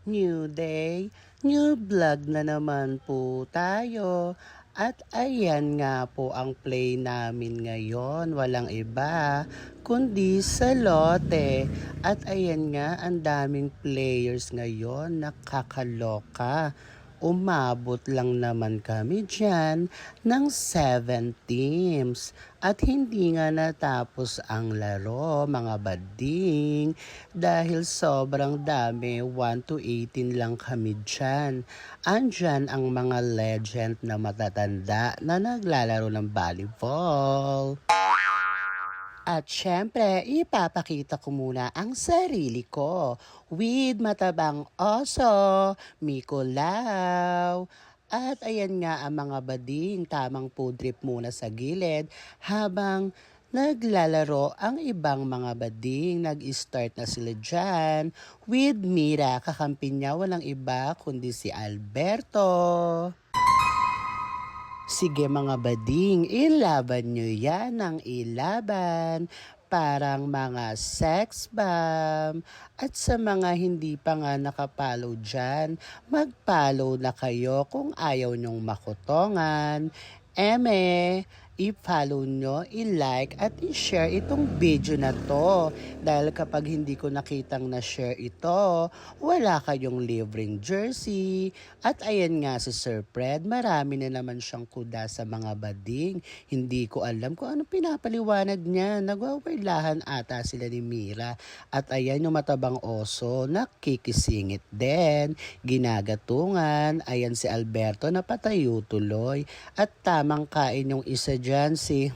New day, new vlog na naman po tayo. At ayan nga po ang play namin ngayon. Walang iba kundi sa lote. At ayan nga ang daming players ngayon. Nakakaloka. Umabot lang naman kami dyan ng 7 teams. At hindi nga natapos ang laro, mga bading, dahil sobrang dami, 1 to 18 lang kami dyan. Andyan ang mga legend na matatanda na naglalaro ng volleyball. At syempre, ipapakita ko muna ang sarili ko with matabang oso, Miko Lau. At ayan nga ang mga bading, tamang food trip muna sa gilid habang naglalaro ang ibang mga bading. Nag-start na sila dyan with Mira. Kakampi niya walang iba kundi si Alberto. Sige mga bading, ilaban nyo yan ng ilaban. Parang mga sex bomb. At sa mga hindi pa nga nakapollow dyan, mag-follow na kayo kung ayaw nyong makutongan. I-follow nyo, i-like at i-share itong video na to. Dahil kapag hindi ko nakitang na-share ito, wala kayong libreng jersey. At ayan nga si Sir Fred, marami na naman siyang kuda sa mga bading. Hindi ko alam kung ano pinapaliwanag niya. Nagwawailahan ata sila ni Mira. At ayan yung matabang oso, nakikisingit din, ginagatungan. Ayan si Alberto na patayo tuloy. At tamang kain yung isa dyan si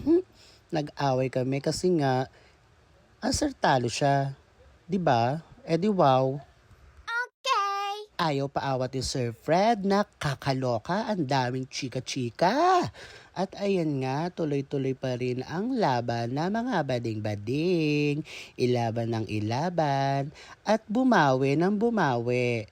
nag-away kami kasi nga asertalo siya. 'Di ba? Eh di wow. Okay. Ayaw paawat ni Sir Fred, nakakaloka, ang daming chika-chika. At ayan nga, tuloy-tuloy pa rin ang laban na mga bading-bading. Ilaban ng ilaban at bumawi ng bumawi.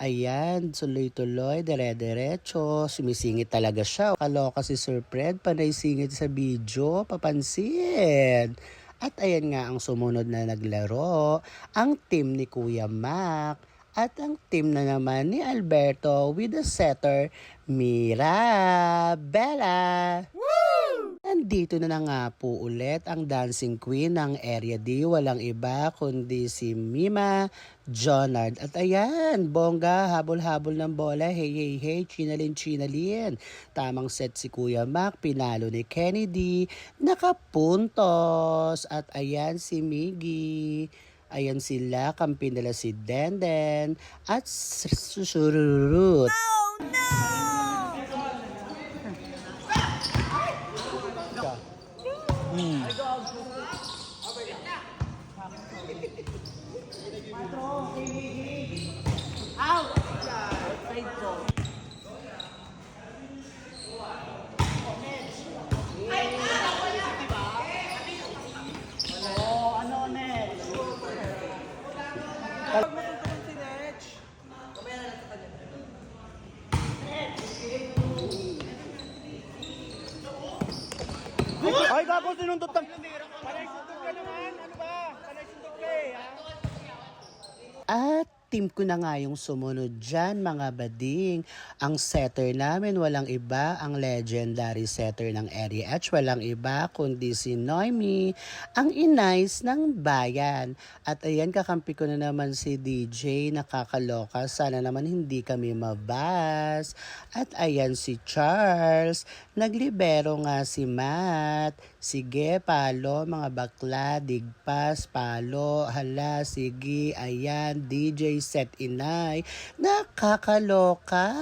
Ayan, tuloy-tuloy, dire-diretso, sumisingit talaga siya. Kaloka si Sir Fred, panay singit sa video, papansin. At ayan nga ang sumunod na naglaro, ang team ni Kuya Mac. At ang team na naman ni Alberto with the setter, Mirabella. Nandito na nga po ulit ang dancing queen ng Area D. Walang iba kundi si Mima Jonard. At ayan, bongga, habol-habol ng bola. Hey, hey, hey, chinalin. Tamang set si Kuya Mac, pinalo ni Kennedy, nakapuntos. At ayan si Miggy. Ayan sila, kampi nila si Denden at Susururut. Oh no! Ay, gago, sinundot ng... Panay sundot ka naman. Ano ba? Panay sundot ka eh, ha? At team ko na nga yung sumunod dyan, mga bading. Ang setter namin, walang iba, ang legendary setter ng Area H, walang iba, kundi si Noemi, ang inays ng bayan. At ayan, kakampi ko na naman si DJ, nakakaloka, sana naman hindi kami mabas. At ayan si Charles, naglibero nga si Matt. Sige, palo, mga bakla, digpas, palo, hala, sige, ayan, DJ set inay, nakakaloka.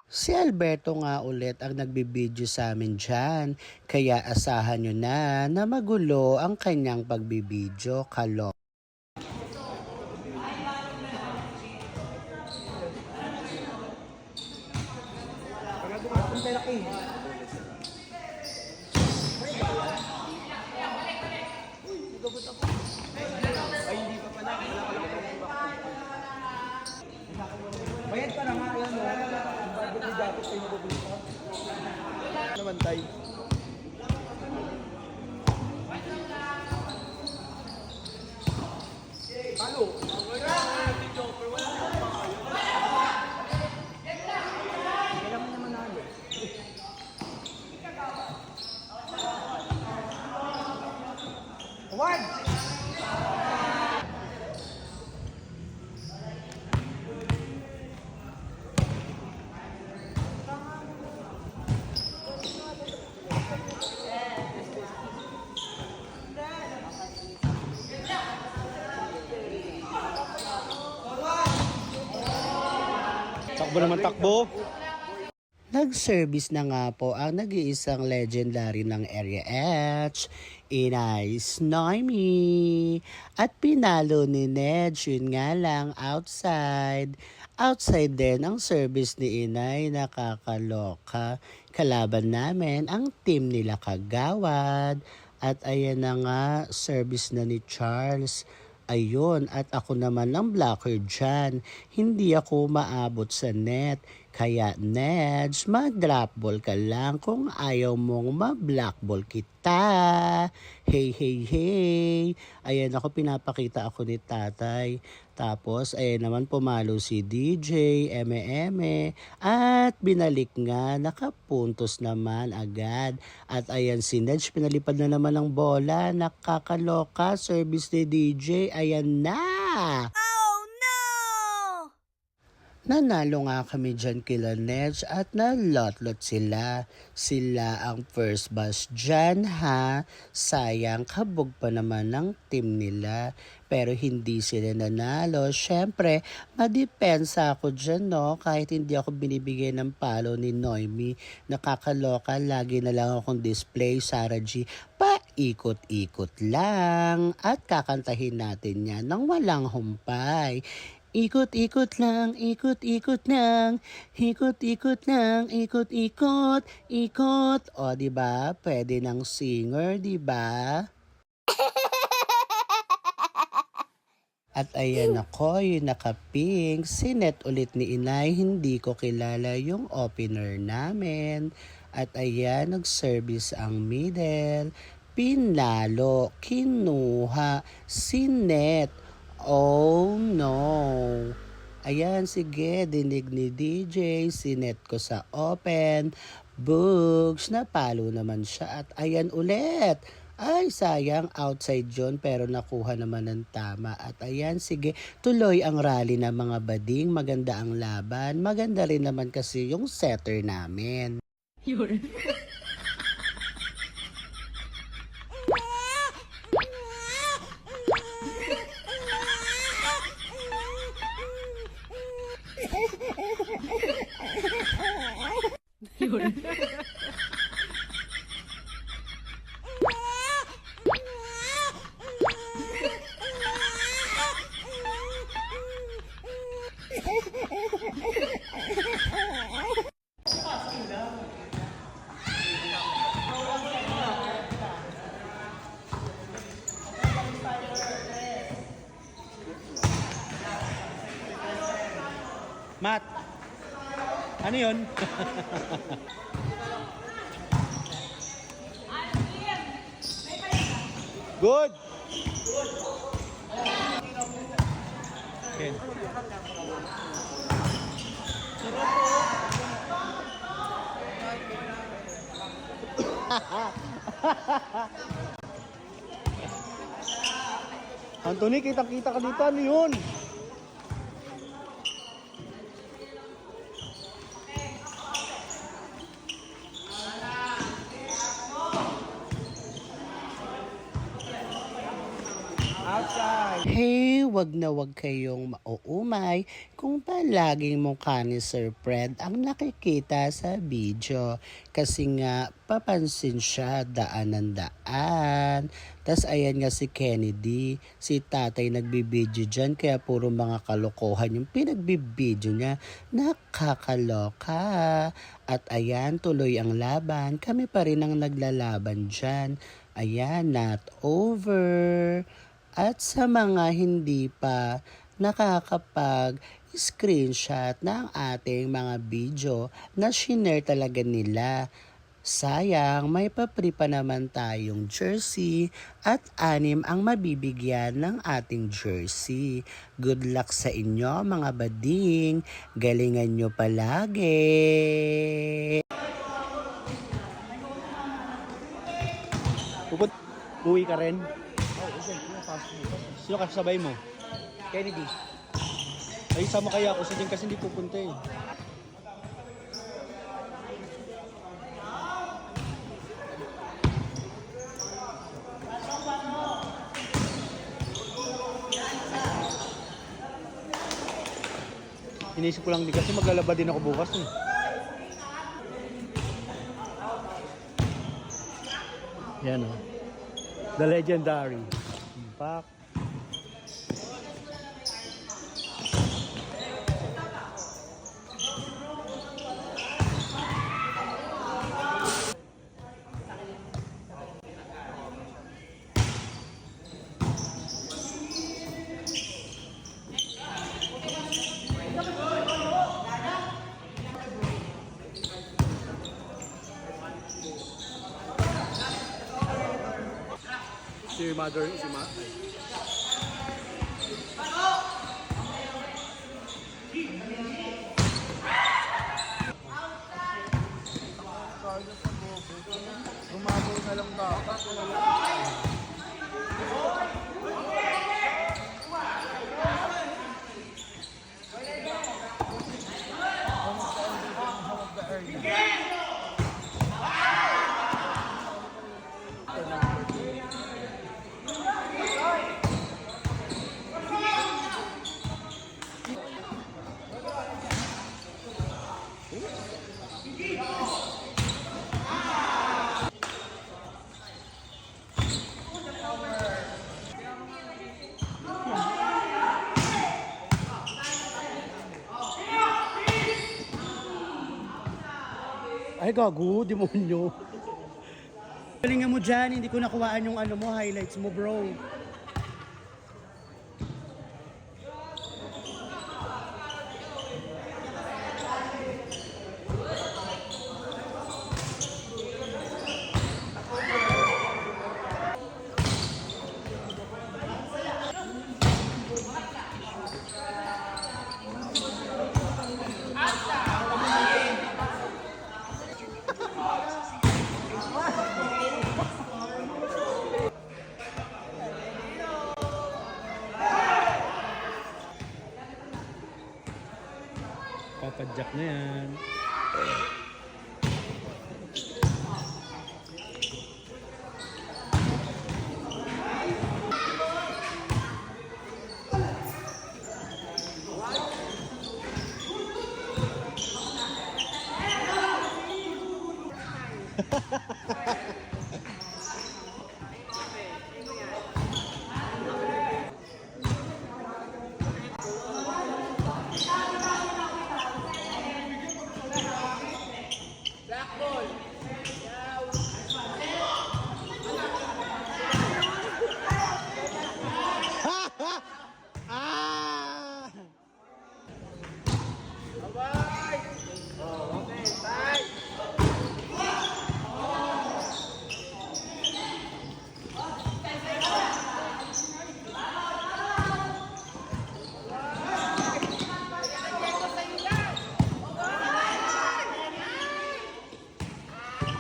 Si Alberto nga ulit ang nagbibideo sa amin dyan, kaya asahan nyo na magulo ang kanyang pagbibideo, kalo. Bayad ka na nga, yan mo. Ang bagay dapat kayo mabubuta. Naman tayo. One! Takbo naman takbo. Nag-service na nga po ang nag-iisang legendary ng Area H, Inay's Noemi. At pinalo ni Nedge, yun nga lang, outside. Outside din ang service ni Inay, nakakaloka. Kalaban namin ang team nila Kagawad. At ayan na nga, service na ni Charles. Ayun, at ako naman ang blocker dyan. Hindi ako maabot sa net. Kaya Nedge, mag-drop ball ka lang kung ayaw mong ma-block ball kita. Hey, hey, hey. Ayan ako, pinapakita ako ni tatay. Tapos, ayan naman pumalo si DJ, eme-eme. At binalik nga, nakapuntos naman agad. At ayan si Nedge, pinalipad na naman ng bola. Nakakaloka, service ni DJ. Ayan na! Nanalo nga kami dyan kila Nedge at nalot-lot sila. Sila ang first bus dyan ha. Sayang, kabog pa naman ng team nila. Pero hindi sila nanalo. Siyempre, madepensa ako dyan no. Kahit hindi ako binibigay ng palo ni Noemi. Nakakaloka, lagi na lang akong display, Sarah G. Paikot-ikot lang. At kakantahin natin yan ng walang humpay. Ikot-ikot lang, ikot-ikot lang, ikot-ikot lang, ikot-ikot, ikot. O, diba? Pwede ng singer, diba? At ayan ako, yung nakapink, sinet ulit ni Inay, hindi ko kilala yung opener namin. At ayan, nag-service ang middle, pinalo, kinuha, sinet. Oh no. Ayan, sige, dinig ni DJ, sinet ko sa open, books, napalo naman siya at ayan ulit. Ay, sayang, outside yun pero nakuha naman ng tama. At ayan, sige, tuloy ang rally ng mga bading, maganda ang laban, maganda rin naman kasi yung setter namin. Yun. Yun. Matt, ano yun? Good! Okay. Anthony, kitang-kita ka dito. Ano yun? Outside! Hey, wag na wag kayong mauumay kung palaging mukha ni Sir Fred ang nakikita sa video. Kasi nga, papansin siya daan ng daan. Tas ayan nga si Kennedy, si tatay nagbibideo dyan kaya puro mga kalokohan yung pinagbibideo niya. Nakakaloka. At ayan, tuloy ang laban. Kami pa rin ang naglalaban dyan. Ayan, not over. At sa mga hindi pa nakakapag-screenshot ng ating mga video na shinare talaga nila. Sayang, may papri pa naman tayong jersey at 6 ang mabibigyan ng ating jersey. Good luck sa inyo mga bading. Galingan nyo palagi. Uwi ka rin? Oo, siyempre, napasok bukas. Sino kasabay mo? Kennedy. Ay, sama kaya ako. Si Jen kasi hindi pupunta eh. Inisip ko lang din kasi maglalaba din ako bukas eh. Yan o. The legendary. Impact. Si mother, si ma. Gumago na lang dapat. Ay, gago, demonyo. Galingan mo dyan, hindi ko nakuhaan yung ano mo, highlights mo, bro. Papadyak na yan. Ah!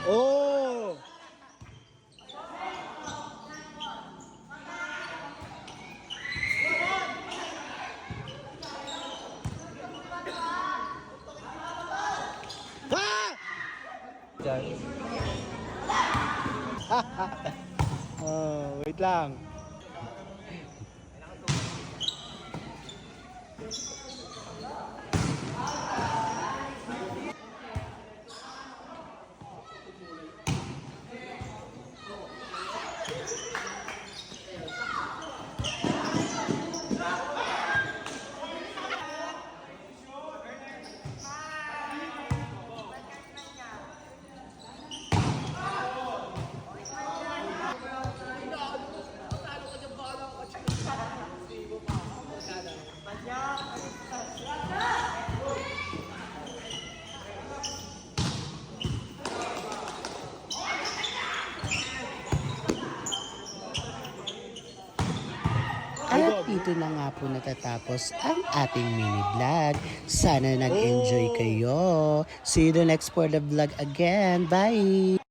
Oh! Oh, wait lang. At dito na nga po natatapos ang ating mini vlog. Sana nag-enjoy kayo. See you the next for the vlog again. Bye!